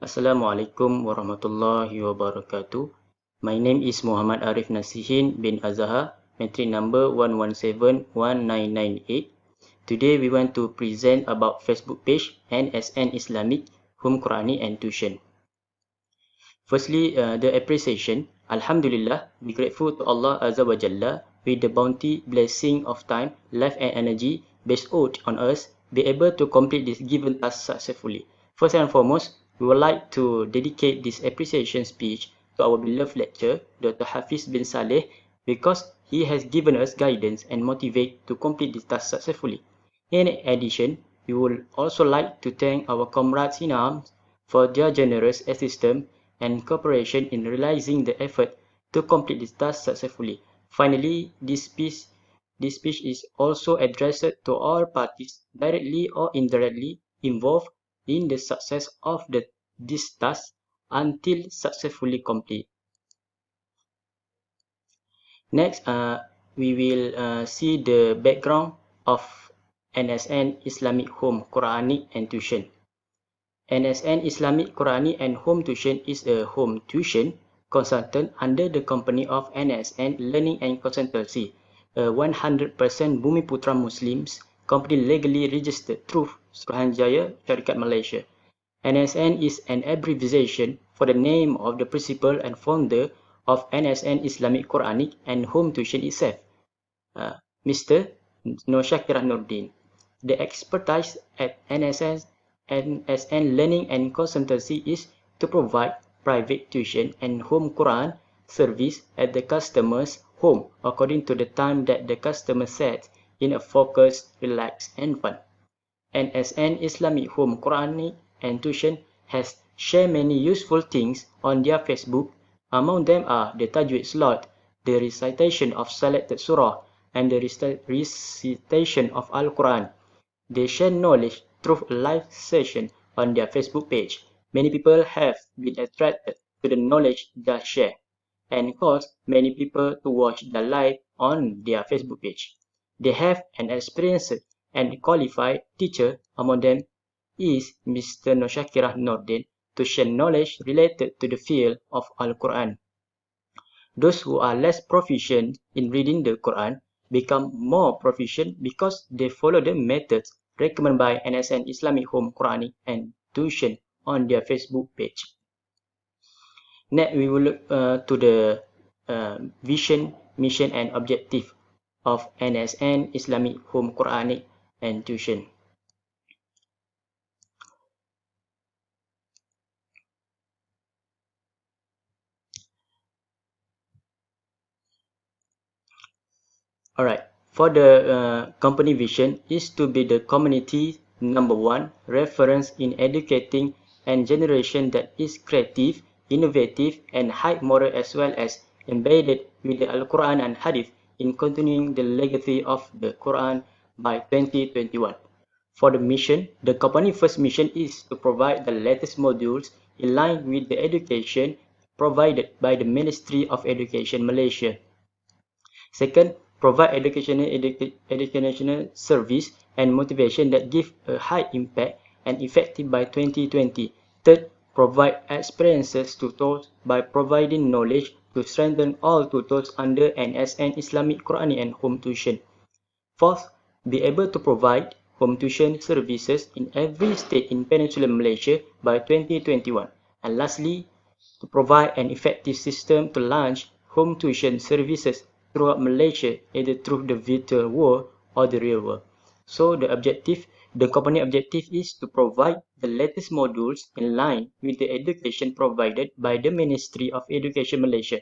Assalamualaikum warahmatullahi wabarakatuh. My name is Muhammad Arif Nasihin bin Azhar, matric number 1171998. Today we want to present about Facebook page NSN Islamic Home Qurani and Tuition. Firstly, the appreciation. Alhamdulillah, we grateful to Allah Azza wa Jalla with the bounty, blessing of time, life and energy bestowed on us, be able to complete this given task successfully. First and foremost, we would like to dedicate this appreciation speech to our beloved lecturer, Dr. Hafiz bin Saleh, because he has given us guidance and motivate to complete this task successfully. In addition, we would also like to thank our comrades in arms for their generous assistance and cooperation in realizing the effort to complete this task successfully. Finally, this speech is also addressed to all parties directly or indirectly involved in the success of this task until successfully complete. Next, we will see the background of NSN Islamic Home Quranic and Tuition. NSN Islamic Qurani and Home Tuition is a home tuition consultant under the company of NSN Learning and Consultancy, a 100% Bumiputra Muslims company legally registered through Suruhanjaya Syarikat Malaysia. NSN is an abbreviation for the name of the principal and founder of NSN Islamic Quranic and Home Tuition itself, Mr. Noshakirah Nordin. The expertise at NSN Learning and Consultancy is to provide private tuition and home Quran service at the customer's home according to the time that the customer sets in a focused, relaxed and fun. NSN Islamic Home Quranic and Tuition has shared many useful things on their Facebook. Among them are the Tajweed slot, the recitation of selected surah, and the recitation of Al-Quran. They share knowledge through a live session on their Facebook page. Many people have been attracted to the knowledge they share and caused many people to watch the live on their Facebook page. They have an experienced and qualified teacher. Among them is Mr. Noshakirah Nordin to share knowledge related to the field of Al-Quran. Those who are less proficient in reading the Quran become more proficient because they follow the methods recommended by NSN Islamic Home Quranic and Tuition on their Facebook page. Next, we will look to the vision, mission and objective of NSN Islamic Home Quranic and Tuition. Alright, for the company vision is to be the community #1 reference in educating and generation that is creative, innovative and high moral as well as embedded with the Al-Quran and Hadith in continuing the legacy of the Quran by 2021. For the mission, the company's first mission is to provide the latest modules in line with the education provided by the Ministry of Education Malaysia. Second, provide educational service and motivation that give a high impact and effective by 2020. Third, provide experiences tutors by providing knowledge to strengthen all tutors under NSN Islamic Qurani and Home Tuition. Fourth, be able to provide home tuition services in every state in Peninsular Malaysia by 2021. And lastly, to provide an effective system to launch home tuition services throughout Malaysia, either through the virtual world or the real world. So the company objective is to provide the latest modules in line with the education provided by the Ministry of Education Malaysia.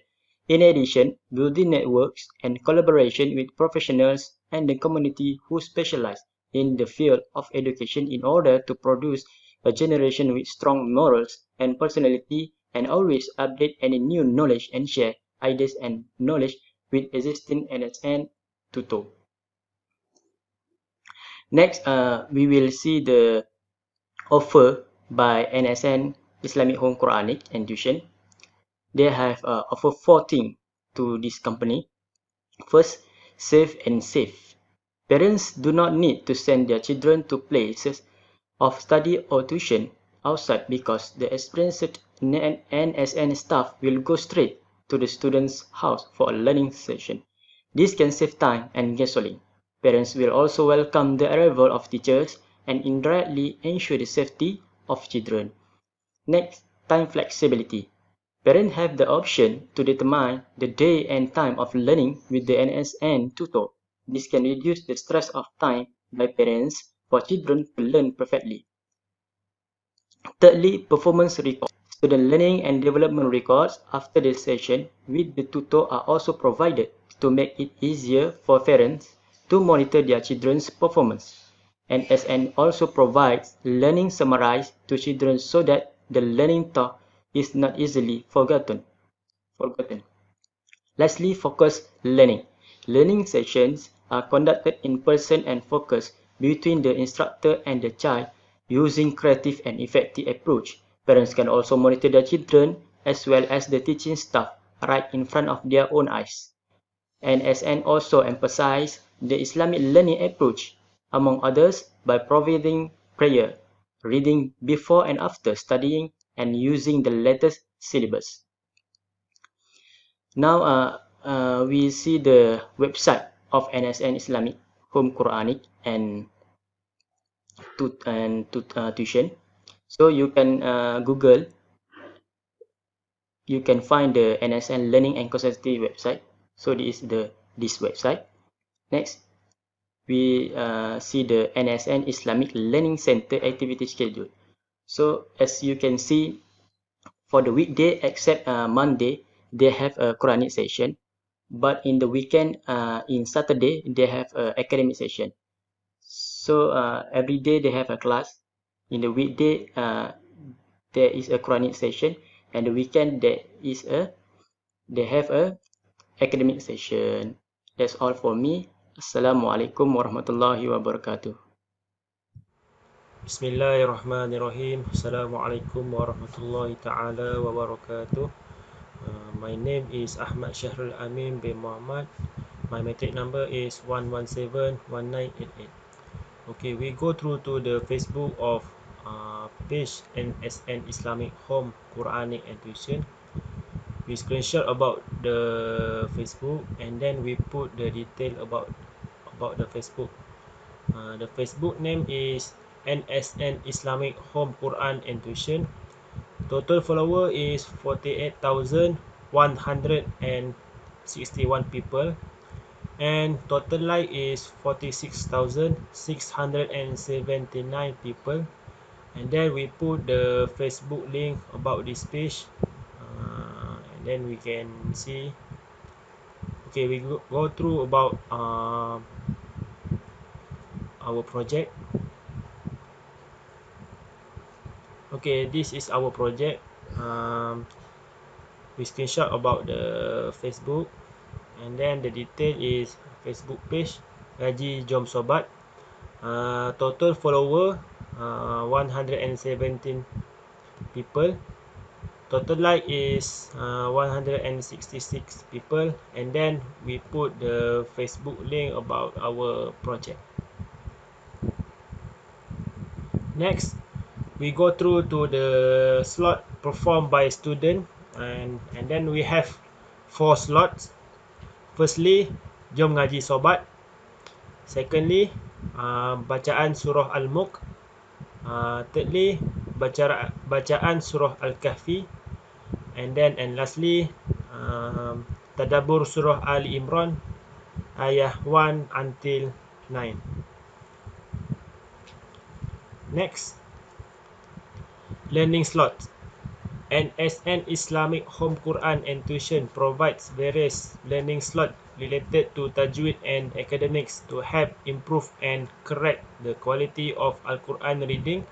In addition, building networks and collaboration with professionals and the community who specialize in the field of education in order to produce a generation with strong morals and personality and always update any new knowledge and share ideas and knowledge with existing NSN tutor. Next, we will see the offer by NSN Islamic Home Quranic and Tuition. They have offer 4 things to this company. First, safe and safe. Parents do not need to send their children to places of study or tuition outside because the experienced NSN staff will go straight to the student's house for a learning session. This can save time and gasoline. Parents will also welcome the arrival of teachers and indirectly ensure the safety of children. Next, time flexibility. Parents have the option to determine the day and time of learning with the NSN tutor. This can reduce the stress of time by parents for children to learn perfectly. Thirdly, performance records. Student learning and development records after the session with the tutor are also provided to make it easier for parents to monitor their children's performance. NSN also provides learning summaries to children so that the learning taught is not easily forgotten. Lastly, focused learning. Learning sessions are conducted in person and focused between the instructor and the child using creative and effective approach. Parents can also monitor their children as well as the teaching staff right in front of their own eyes. NSN also emphasizes the Islamic learning approach, among others, by providing prayer, reading before and after studying, and using the latest syllabus. Now we see the website of NSN Islamic Home Quranic and Tuition. So you can Google, you can find the NSN Learning and Consultancy website. So this is this website. Next, we see the NSN Islamic Learning Center activity schedule. So as you can see, for the weekday except Monday, they have a Quranic session, but in the weekend, in Saturday, they have a academic session. So every day they have a class. In the weekday, there is a Quranic session, and the weekend they have a academic session. That's all for me. Assalamualaikum warahmatullahi wabarakatuh. Bismillahirrahmanirrahim. Assalamualaikum warahmatullahi taala wabarakatuh. My name is Ahmad Syahrul Amin bin Muhammad. My matric number is 1171988. Okay, we go through to the Facebook of page NSN Islamic Home Quranic and Tuition. We screenshot about the Facebook and then we put the detail about the Facebook. The Facebook name is NSN Islamic Home Quran and Tuition. Total follower is 48,161 people and total like is 46,679 people. And then we put the Facebook link about this page, and then we can see. Okay, we go through about our project. Okay, this is our project. We screenshot about the Facebook, and then the detail is Facebook page Gaji Jom Sobat. Total follower 117 people. Total like is 166 people, and then we put the Facebook link about our project. Next, we go through to the slot performed by student, and then we have 4 slots. Firstly, Jom Ngaji Sobat. Secondly, bacaan surah Al-Mulk. Thirdly, bacaan surah Al-Kahfi. And lastly, tadabbur surah Ali Imran ayah 1 until 9. Next, learning slot. NSN Islamic Home Quran and Tuition provides various learning slots related to tajweed and academics to help improve and correct the quality of Al-Quran reading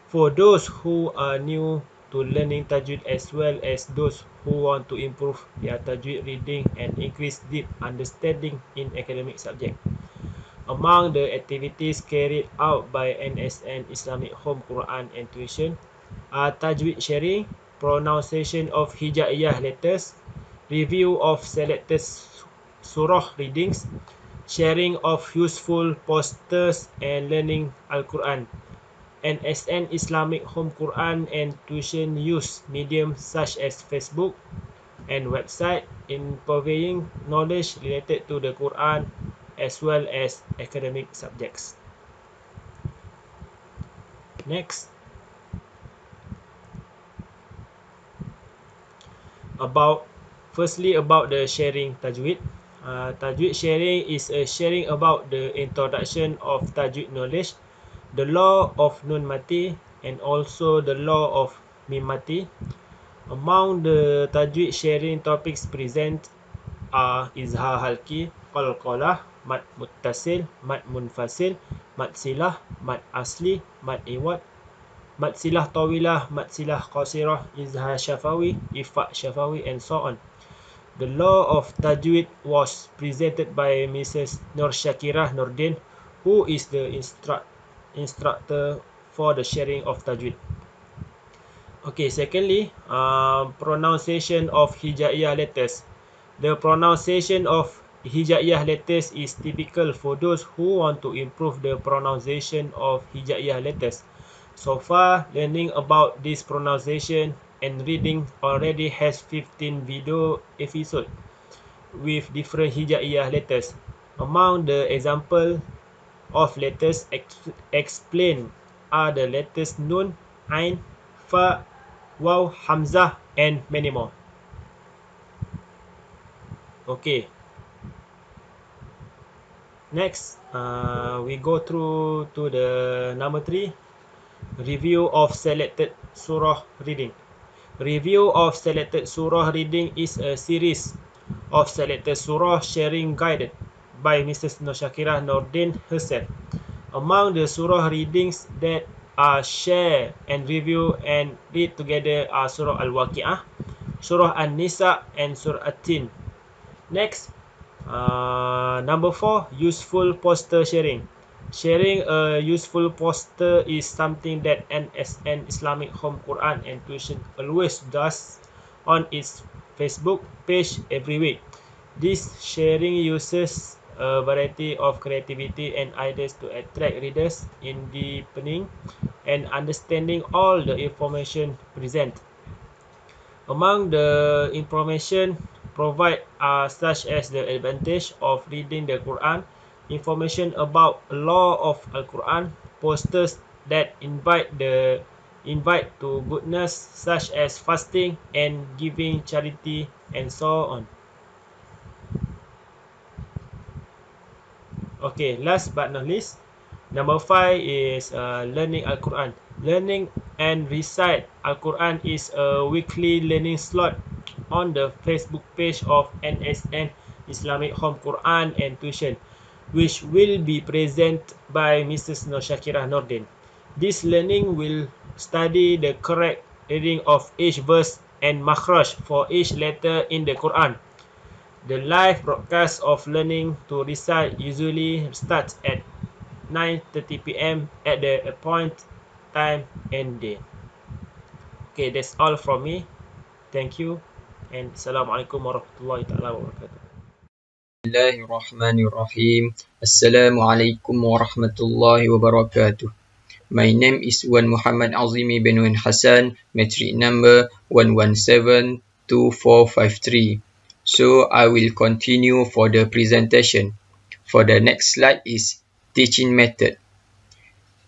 for those who are new to learning tajweed as well as those who want to improve their tajweed reading and increase deep understanding in academic subject. Among the activities carried out by NSN Islamic Home Quran and Tuition are tajweed sharing, pronunciation of hijaiyah letters, review of selected surah readings, sharing of useful posters and learning Al-Quran, NSN Islamic Home Quran and Tuition use mediums such as Facebook and website in purveying knowledge related to the Quran as well as academic subjects. Next, firstly about the sharing tajweed. Tajweed sharing is a sharing about the introduction of tajweed knowledge, the law of nun mati, and also the law of mim mati. Among the tajweed sharing topics present are izhar halki, qalqalah, mad muttasil, mad munfasil, mad silah, mad asli, mad iwad, mad silah tawilah, mad silah qasirah, izhar syafawi, ifa' syafawi, and so on. The law of tajweed was presented by Mrs. Nur Shakirah Nordin, who is the instructor for the sharing of tajweed. Okay, secondly, pronunciation of hijaiyah letters. The pronunciation of hijaiyah letters is typical for those who want to improve the pronunciation of hijaiyah letters. So far, learning about this pronunciation and reading already has 15 video episodes with different hijaiyah letters. Among the example of letters explained are the letters nun, ain, fa, waw, hamzah, and many more. Okay. Next, we go through to the number 3, review of selected surah reading. Review of selected surah reading is a series of selected surah sharing guided by Mrs. Noshakira Nordin herself. Among the surah readings that are shared and reviewed and read together are Surah Al-Waqi'ah, Surah An-Nisa, and Surah At-Tin. Next, number 4, useful poster sharing. Sharing a useful poster is something that NSN Islamic Home Quran and Tuition always does on its Facebook page every week. This sharing uses a variety of creativity and ideas to attract readers in deepening and understanding all the information present. Among the information provided are such as the advantage of reading the Quran, information about law of Al-Quran, posters that invite to goodness such as fasting and giving charity, and so on. Okay, last but not least, number 5 is learning Al-Quran. Learning and recite Al-Quran is a weekly learning slot on the Facebook page of NSN Islamic Home Quran and Tuition, which will be present by Mrs. Noshakira Nordin. This learning will study the correct reading of each verse and makhraj for each letter in the Quran. The live broadcast of learning to recite usually starts at 9:30 p.m. at the appointed time and day. Okay, that's all from me. Thank you, and Assalamualaikum warahmatullahi wabarakatuh. Bismillahirrahmanirrahim. Assalamualaikum warahmatullahi wabarakatuh. My name is Wan Muhammad Azimi bin Wan Hassan, metric number 1172453. So I will continue for the presentation. For the next slide is teaching method.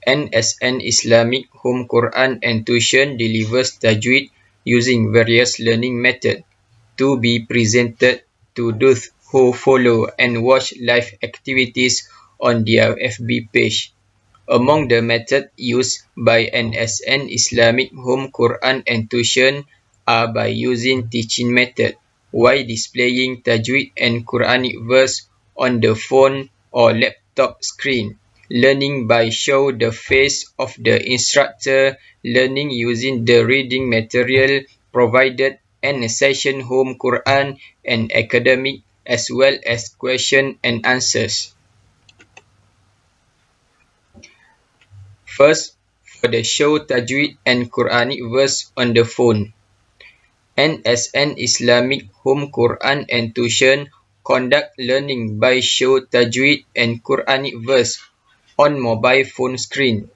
NSN Islamic Home Quran and Tuition delivers tajweed using various learning methods to be presented to those who follow and watch live activities on their FB page. Among the methods used by NSN Islamic Home Quran and Tuition are by using teaching method while displaying tajweed and Quranic verse on the phone or laptop screen, learning by show the face of the instructor, learning using the reading material provided, and a session home Quran and academic as well as question and answers. First, for the show tajweed and Quranic verse on the phone. NSN Islamic Home Quran and Tuition conduct learning by show tajweed and Quranic verse on mobile phone screen.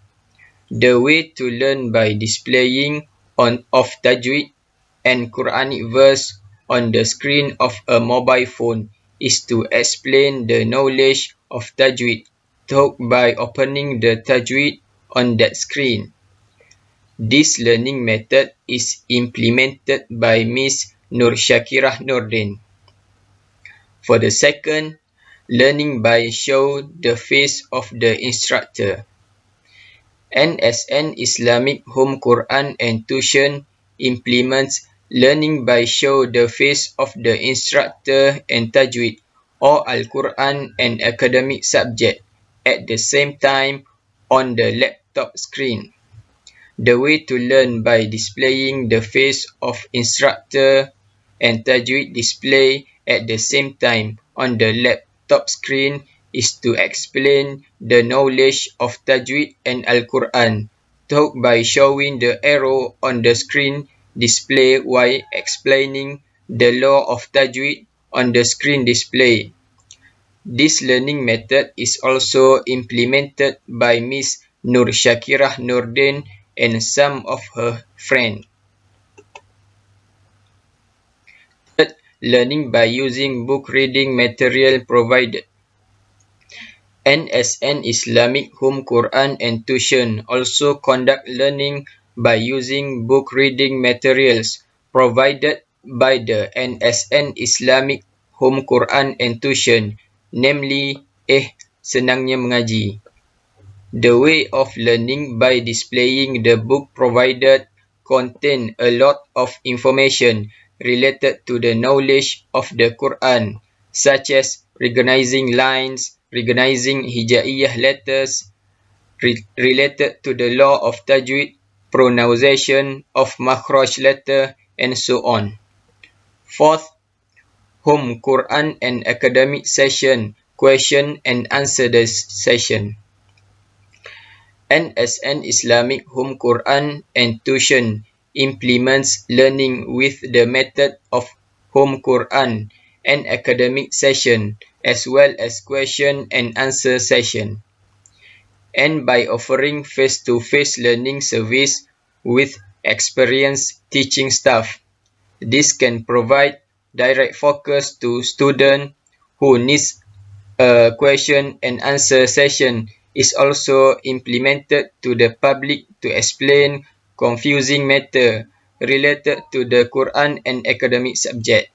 The way to learn by displaying of tajweed and Quranic verse on the screen of a mobile phone is to explain the knowledge of tajweed taught by opening the tajweed on that screen. This learning method is implemented by Miss Nur Shakirah Nordin. For the second, learning by show the face of the instructor. NSN Islamic Home Quran and Tuition implements learning by show the face of the instructor and tajweed or Al-Quran and academic subject at the same time on the laptop screen. The way to learn by displaying the face of instructor and tajweed display at the same time on the laptop screen is to explain the knowledge of tajweed and Al-Quran taught by showing the arrow on the screen display while explaining the law of tajweed on the screen display. This learning method is also implemented by Miss Nur Shakirah Nordin and some of her friends. Third, learning by using book reading material provided. NSN Islamic Home Quran and Tuition also conduct learning by using book reading materials provided by the NSN Islamic Home Quran and Tuition, namely Senangnya Mengaji. The way of learning by displaying the book provided contain a lot of information related to the knowledge of the Quran, such as recognizing lines, recognizing hijaiyah letters, related to the law of tajweed, pronunciation of makhraj letter, and so on. Fourth, home Quran and academic session, question and answer session. NSN Islamic Home Quran and Tuition implements learning with the method of home Quran and academic session as well as question and answer session, and by offering face-to-face learning service with experienced teaching staff. This can provide direct focus to students who needs a question and answer session is also implemented to the public to explain confusing matter related to the Quran and academic subject.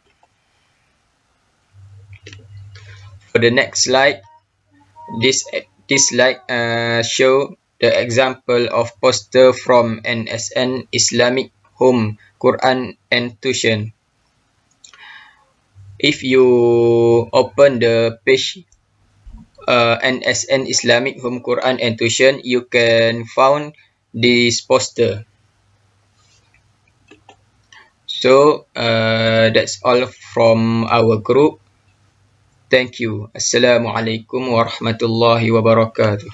For the next slide, this slide show the example of poster from NSN Islamic Home Quran and Tuition. If you open the page NSN Islamic Home Quran and Tuition, you can find this poster. So that's all from our group. Thank you. Assalamualaikum warahmatullahi wabarakatuh.